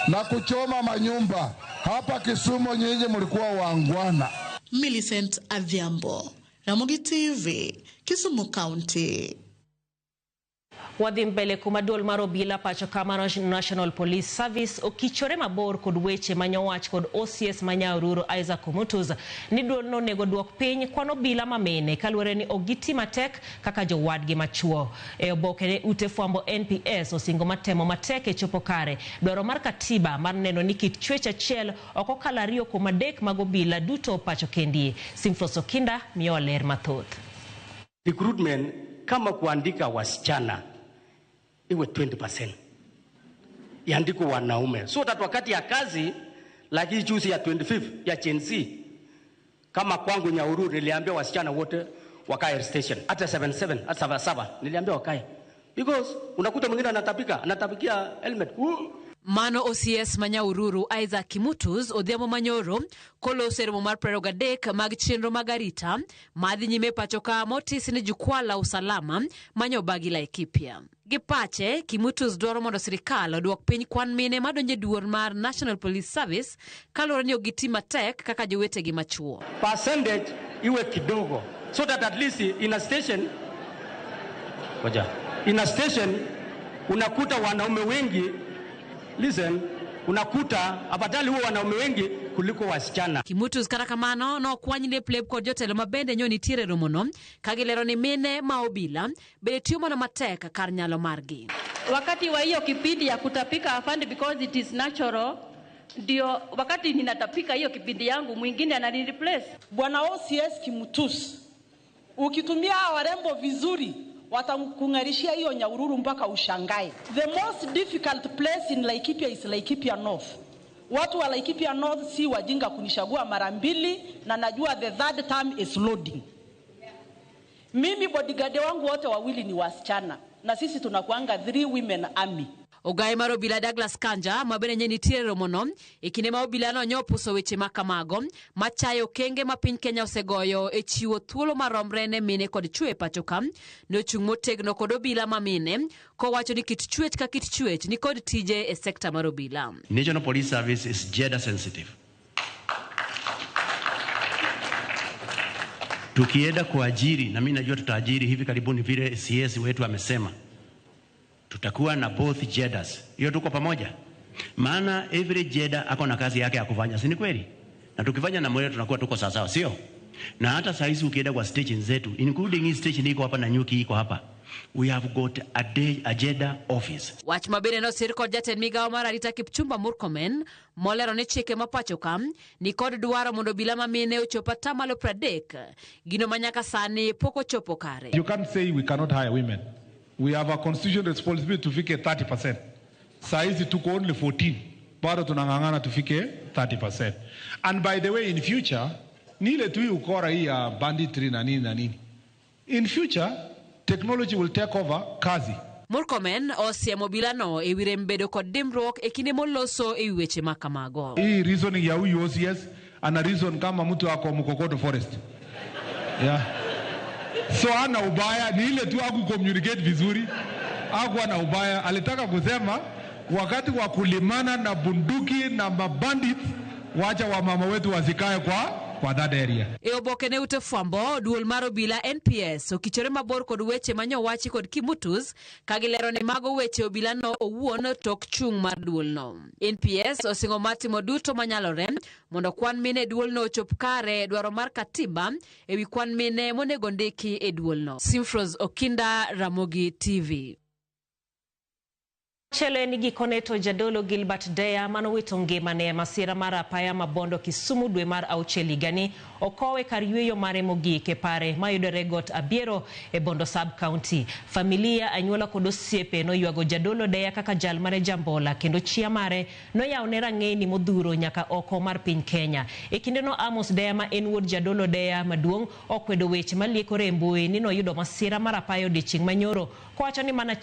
na kuchoma manyumba. Hapa Kisumu nyinyi mlikuwa wangwana. Millicent Adhiambo, Ramogi TV, Kisumu County. Wadhi mbele kumadol maro bila pacho kama National Police Service okichore mabor kod weche manyawach kod OCS Manyaururu Isaac Kimutus ni duolno nego duok piny kwano bila mamene kaluwore ni ogiti matek kaka jowadgi machuo. E oboke ne ute fwambo NPS osingo matemo matek e chopo kare dwaro mar katiba mar neno ni kit chwech achiel oko kalario kuom adek mago bila duto pacho kendie. Simfros Okinda miyo ler mathoth. Recruitment kama kuandika wasichana iwe 20%. Iandiko wanaume. So that wakati ya kazi like juzi ya 25 ya Gen Z kama kwangu Nyahururu niliambia wasichana wote wakae station. Hata 77, hata 77 niliambia wakae. Because unakuta mwingine anatapikia helmet. Mano OCS Manyaururu Isaac Kimutus odhiambo manyoro kolo seremo mar prerogadek mag chenro magarita madhi nyime pacho ka motis ni jukwaa la usalama manyo bagi la Laikipia. Gipache Kimutus dwaro mondo sirikal oduok piny kwan mine madonje duor mar National Police Service kalore ni ogiti matek kaka jowetegi machuo. Percentage iwe kidogo so that at least in a station unakuta wanaume wengi. Listen, unakuta abadali huwa wanaume wengi kuliko wasichana. Kimutus kata kamano no kwanyne pleb kod jotelo mabende nyoni tiere romono kagilero ni mine maobila bede tiyo na mateka kar nyalo margi. Wakati wa hiyo kipindi ya kutapika afande because it is natural, ndio wakati ninatapika hiyo kipindi yangu mwingine ananireplace. Bwana OCS Kimutus, ukitumia warembo vizuri watakungarishia hiyo Nyahururu mpaka ushangae. The most difficult place in Laikipia is Laikipia North. Watu wa Laikipia North si wajinga kunishagua mara mbili na najua the third term is loading. Mimi bodyguard wangu wote wawili ni wasichana na sisi tunakuanga 3 women army. Ogai maro bila Douglas Kanja mabene nyeni tiere romono ikinema obila no nyopuso weche makamago machayo kenge mapiny Kenya osegoyo e chiwo thuolo maromre ne mine kod chwe pachoka no chung motegno kod obila mamine ko wacho ni kit chwech ka kit chwech ni kod tije e sekta mar obila. National Police Service is gender sensitive. Tukienda kuajiri na mimi najua tutaajiri hivi karibuni vile CS wetu amesema. Tutakuwa na both genders. Hiyo tuko pamoja. Maana every gender ako na kazi yake ya kufanya, si ni kweli? Na tukifanya na moyo tunakuwa tuko sawa sawa, sio? Na hata saa hizi ukienda kwa station zetu, including hii station iko hapa na Nyuki iko hapa. We have got a gender office. Wach mabene no sirkod jatend migawo mar arita Kipchumba Murkomen molero ni chike mapacho kam ni kod dwaro mondo bila mamine ochopa tamalo 30 gino manyaka sani poko chopo kare. You can't say we cannot hire women. We have a constitutional responsibility to fike 30%. Saizi tuko only 14. Bado tunangangana tufike 30%. And by the way, in future, nile tui ukora hii ya banditry na nini. In future, technology will take over kazi. Murkomen osiemo bilano e wire mbedo kod dimruok e kinde moloso e weche makamago. Hii reasoning ya huyu OCS ana reason kama mtu ako Mkokoto Forest. Yeah. So ana ubaya ni ile tu communicate vizuri. Ana ubaya alitaka kusema wakati wa kulimana na bunduki na mabandit wacha wa mama wetu wasikae kwa that area. E oboke ne ute fwambo duol maro bila NPS okichore mabor kod weche manyo wachi kod Kimutus kagilero ni mago weche obila no owuon tok chung mar duol no. NPS osingo matimo duto manyalore mondo kwan mine duol no chop kare dwaro mar katiba ewi kwan mine monego ndiki e duol no. Simfros Okinda, Ramogi TV. Chele ni gikoneto jadolo Gilbert Deya manowito ngimane masira mar apaya mabondo Kisumu dwe mar auchiel gani okowe kar yweyo mare mogik e pare mayudore got Abiero e Bondo sub county. Familia anyuola kod osiepe no ywago jadolo Deya kaka jal mare jambola kendo chia mare no yawne rang'eni modhuro nyaka oko mar piny Kenya. E kinde no Amos Deya ma en wuod jadolo Deya maduong' okwedo weche maliekore e mbui ni no yudo masira mar apaya odiochieng' manyoro kowacho ni mana